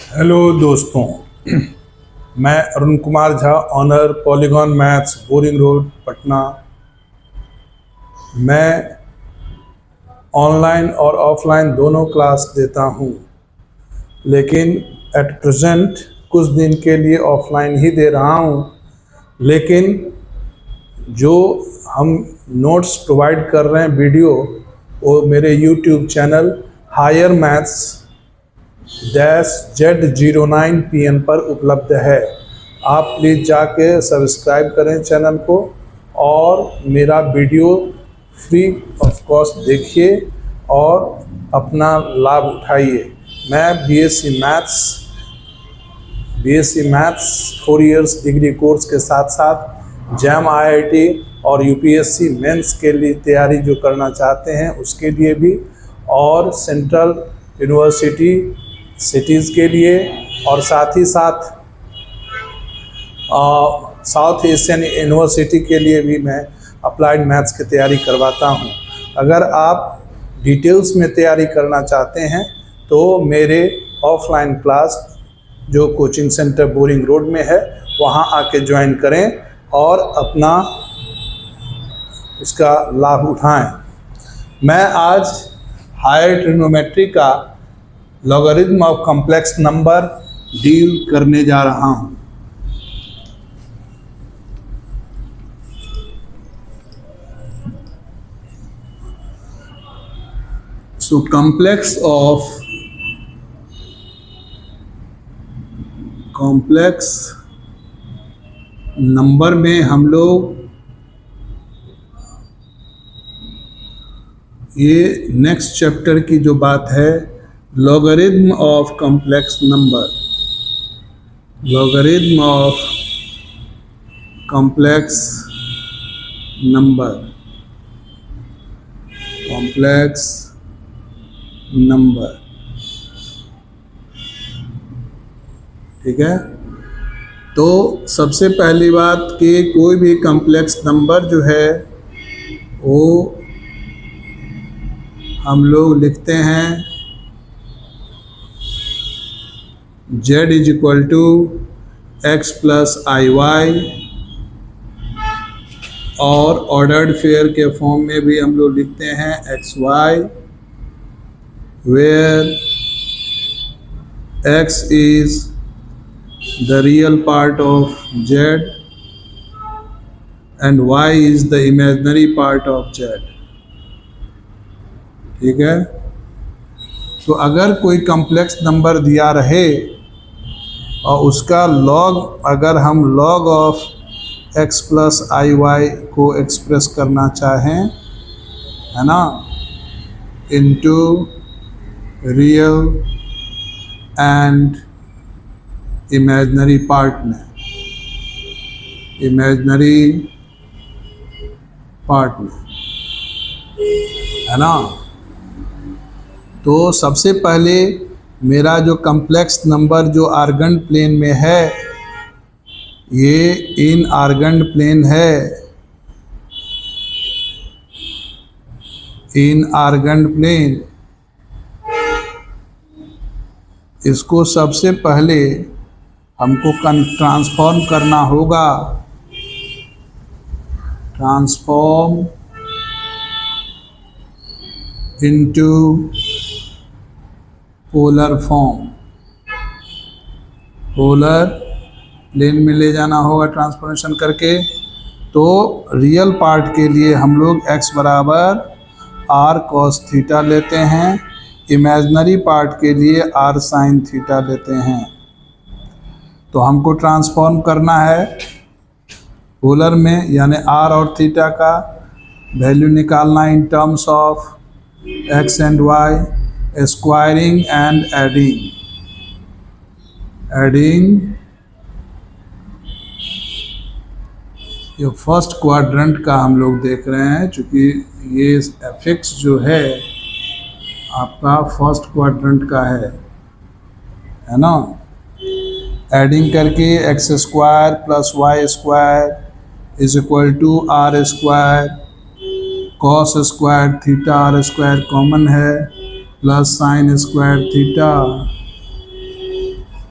Hello दोस्तों, मैं Arun Kumar Jha, Honour Polygon Maths, Boring Road, Patna. मैं ऑनलाइन और ऑफलाइन दोनों क्लास देता हूँ, लेकिन एट प्रेजेंट कुछ दिन के लिए ऑफलाइन ही दे रहा हूँ। लेकिन जो हम नोट्स प्रोवाइड कर रहे हैं वीडियो, वो मेरे YouTube channel Higher Maths Z09 PN पर उपलब्ध है। आप प्लीज़ जाके सब्सक्राइब करें चैनल को और मेरा वीडियो फ्री ऑफ कॉस्ट देखिए और अपना लाभ उठाइए। मैं BSc maths 4 years degree course के साथ साथ जैम IIT और UPSC मेंस के लिए तैयारी जो करना चाहते हैं उसके लिए भी, और सेंट्रल यूनिवर्सिटी सिटीज़ के लिए, और साथ ही साथ साउथ एशियन यूनिवर्सिटी के लिए भी मैं अप्लाइड मैथ्स की तैयारी करवाता हूं। अगर आप डिटेल्स में तैयारी करना चाहते हैं तो मेरे ऑफलाइन क्लास जो कोचिंग सेंटर बोरिंग रोड में है वहां आके ज्वाइन करें और अपना इसका लाभ उठाएं। मैं आज हायर ट्रिग्नोमेट्री का logarithm of complex number deal करने जा रहा हूं। सो कॉम्प्लेक्स नंबर में हम लोग ये नेक्स्ट चैप्टर की जो बात है, logarithm of complex number, logarithm of complex number, complex number. ठीक है, तो सबसे पहली बात कि कोई भी कॉम्प्लेक्स नंबर जो है वो हम लोग लिखते हैं Z = x + IY, और ऑर्डर्ड फेयर के फॉर्म में भी हम लोग लिखते हैं XY, where x is the real part of Z and y is the imaginary part of Z। ठीक है, तो अगर कोई कॉम्प्लेक्स नंबर दिया रहे और उसका लॉग, अगर हम लॉग ऑफ x + IY को एक्सप्रेस करना चाहें, है ना, into real and imaginary part में, है ना, तो सबसे पहले मेरा जो कॉम्प्लेक्स नंबर जो आर्गन प्लेन में है, ये इन आर्गन प्लेन है, इन आर्गन प्लेन। इसको सबसे पहले हमको ट्रांसफॉर्म करना होगा, transform into polar form, polar plane में ले जाना होगा ट्रांसफॉर्मेशन करके। तो रियल पार्ट के लिए हम लोग x = r cos थीटा लेते हैं, इमेजिनरी पार्ट के लिए r sin थीटा लेते हैं। तो हमको ट्रांसफॉर्म करना है पोलर में, यानी r और थीटा का वैल्यू निकालना in terms of x and y, squaring and adding. ये फर्स्ट क्वाड्रेंट का हम लोग देख रहे हैं, चूँकि ये fx जो है आपका फर्स्ट क्वाड्रेंट का है ना। एडिंग करके x² + y² = r², cos² theta r² common है, plus sin² theta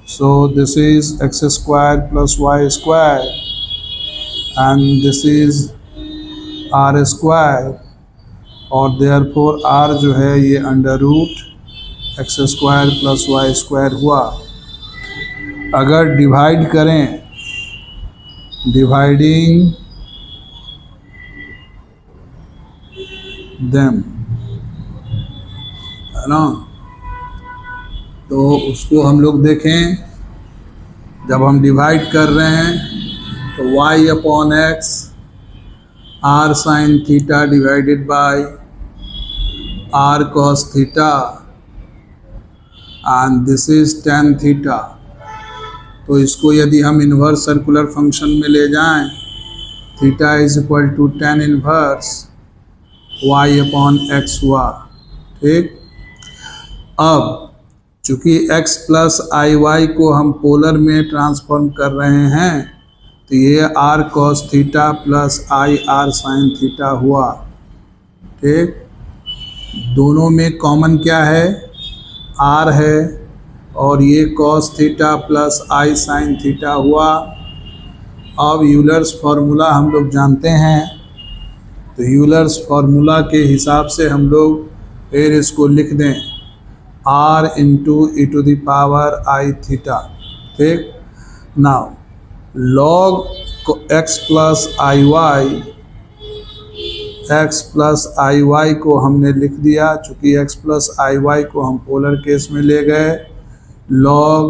So this is x square plus y square and this is r square और therefore r जो है ये under root x square plus Y square हुआ। अगर divide करें, dividing them, है ना, तो उसको हम लोग देखें, जब हम डिवाइड कर रहे हैं तो y upon x r sine theta divided by r cos theta and this is tan theta. तो इसको यदि हम इन्वर्स सर्कुलर फंक्शन में ले जाएं, theta is equal to tan inverse y upon x हुआ। ठीक, अब चूँकि x प्लस आई वाई को हम पोलर में ट्रांसफॉर्म कर रहे हैं तो ये r cos theta plus I R sine theta हुआ। ठीक, दोनों में कॉमन क्या है, r है और ये cos theta plus i sine theta हुआ। अब यूलर्स फार्मूला हम लोग जानते हैं, तो यूलर्स फार्मूला के हिसाब से हम लोग फिर इसको लिख दें r into e to the power i theta. ठीक, now log x plus i y, x plus i y को हमने लिख दिया, चूँकि x प्लस आई वाई को हम पोलर केस में ले गए, log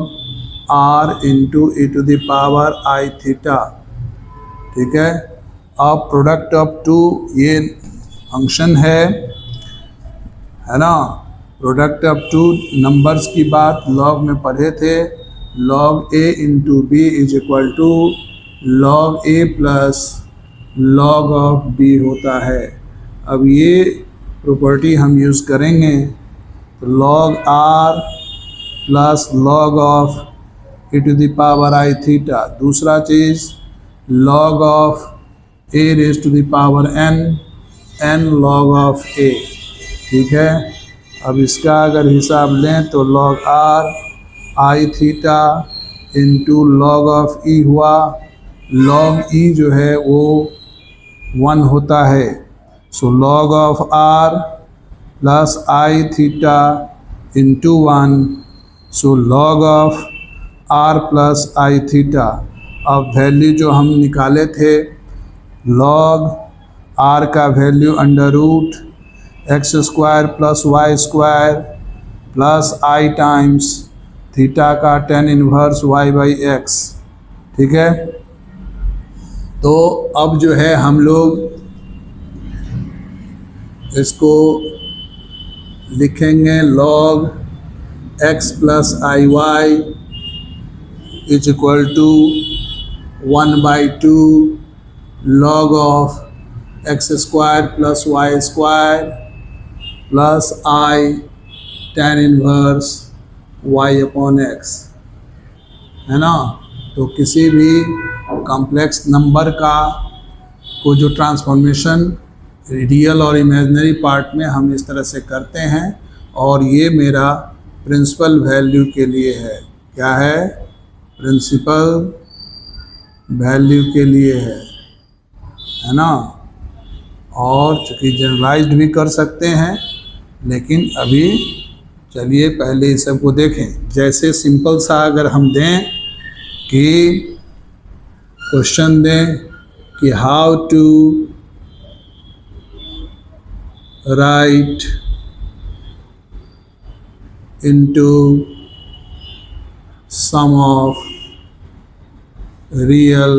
r into e to the power i theta. ठीक है, अब प्रोडक्ट ऑफ टू ये फंक्शन है ना, प्रोडक्ट ऑफ टू नंबर्स की बात लॉग में पढ़े थे, log a into b is equal to log a plus log of b होता है। अब ये प्रॉपर्टी हम यूज़ करेंगे, तो log r plus log of e to the power i theta. दूसरा चीज़ log of a raise to the power n log of a। ठीक है, अब इसका अगर हिसाब लें तो log r I theta into log of e हुआ। log e जो है वो 1 होता है, so log of r plus I theta into 1, so log of r plus I theta. अब वैल्यू जो हम निकाले थे, log r का value under root x square plus Y square plus I times theta का tan inverse y by X. ठीक है, तो अब जो है हम लोग इसको लिखेंगे log x plus i y is equal to 1/2 log of x square plus Y square plus i tan inverse y upon x, है ना। तो किसी भी कॉम्प्लेक्स नंबर को जो ट्रांसफॉर्मेशन रियल और इमेजिनरी पार्ट में हम इस तरह से करते हैं, और ये मेरा प्रिंसिपल वैल्यू के लिए है। क्या है, प्रिंसिपल वैल्यू के लिए है ना। और चूँकि जनरलाइज्ड भी कर सकते हैं, लेकिन अभी चलिए पहले इस सब को देखें। जैसे सिंपल सा अगर हम दें कि क्वेश्चन दें कि how to write into sum of real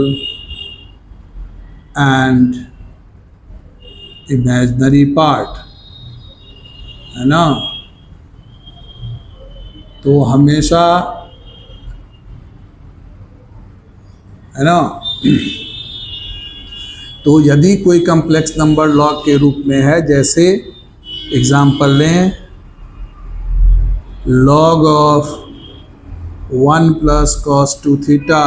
and imaginary part, है ना। तो हमेशा, है ना, तो यदि कोई कॉम्प्लेक्स नंबर लॉग के रूप में है, जैसे एग्जांपल लें log of 1 plus cos 2 theta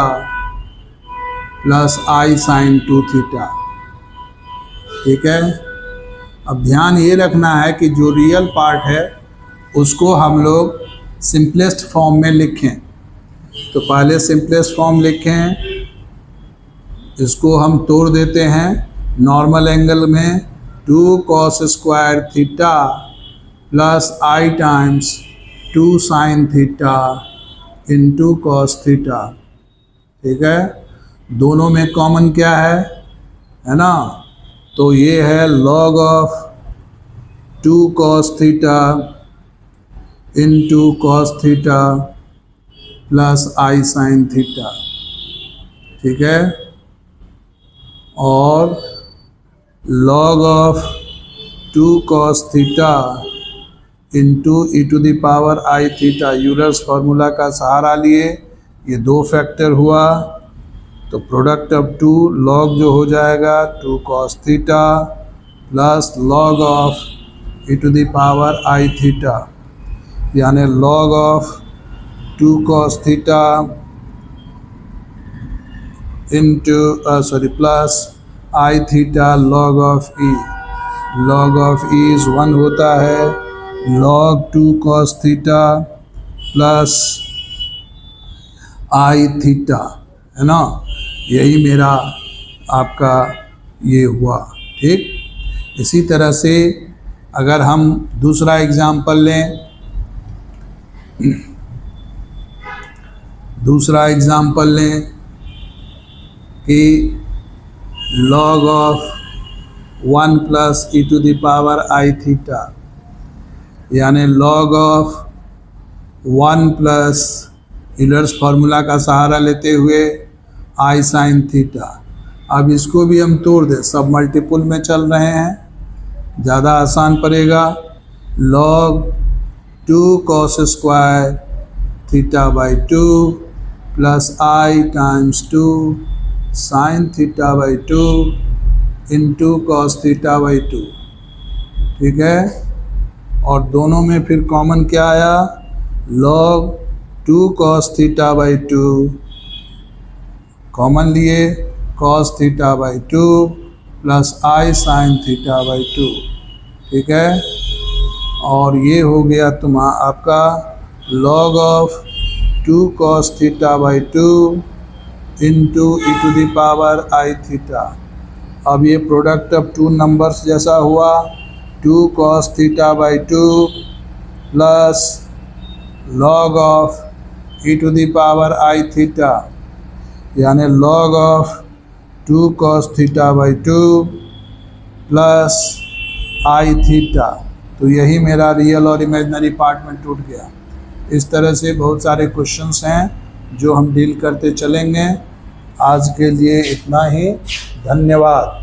plus i sine 2 theta. ठीक है, अब ध्यान ये रखना है कि जो रियल पार्ट है उसको हम लोग सिंपलेस्ट फॉर्म में लिखें। तो पहले सिंपलेस्ट फॉर्म लिखें, इसको हम तोड़ देते हैं नॉर्मल एंगल में, 2 cos square theta plus I times 2 sin theta into cos theta. ठीक है, दोनों में कॉमन क्या है ना, तो ये है log of 2 cos theta into cos theta plus I sin theta. ठीक है, और log of 2 cos theta into e to the power I theta. Euler's formula का सहारा लिए, ये 2 फैक्टर हुआ, तो प्रोडक्ट ऑफ 2 log जो हो जाएगा 2 cos theta plus log of e to the power I theta, यानी log of 2 cos theta into plus I theta log of E। log of E is 1 होता है log 2 cos theta plus I theta, है ना। यही मेरा आपका ये हुआ। ठीक, इसी तरह से अगर हम दूसरा एग्जाम्पल लें, कि log of 1 plus e to the power I theta, यानी log of 1 plus Euler's formula का सहारा लेते हुए I sin थीटा। अब इसको भी हम तोड़ दें, सब मल्टीपुल में चल रहे हैं, ज़्यादा आसान पड़ेगा। log 2 cos square theta by 2 plus I times 2 sin theta by 2 into cos theta by 2। ठीक है, और दोनों में फिर कॉमन क्या आया, log 2 cos theta by 2 common लिए, cos theta by 2 plus I sin theta by 2। ठीक है, और ये हो गया आपका log of 2 cos theta by 2 into e to the power I theta. अब ये प्रोडक्ट ऑफ 2 नंबर्स जैसा हुआ, 2 cos theta by 2 plus log of e to the power I theta, यानी log of 2 cos theta by 2 plus I theta. तो यही मेरा real और imaginary part में टूट गया। इस तरह से बहुत सारे क्वेश्चंस हैं जो हम डील करते चलेंगे। आज के लिए इतना ही, धन्यवाद।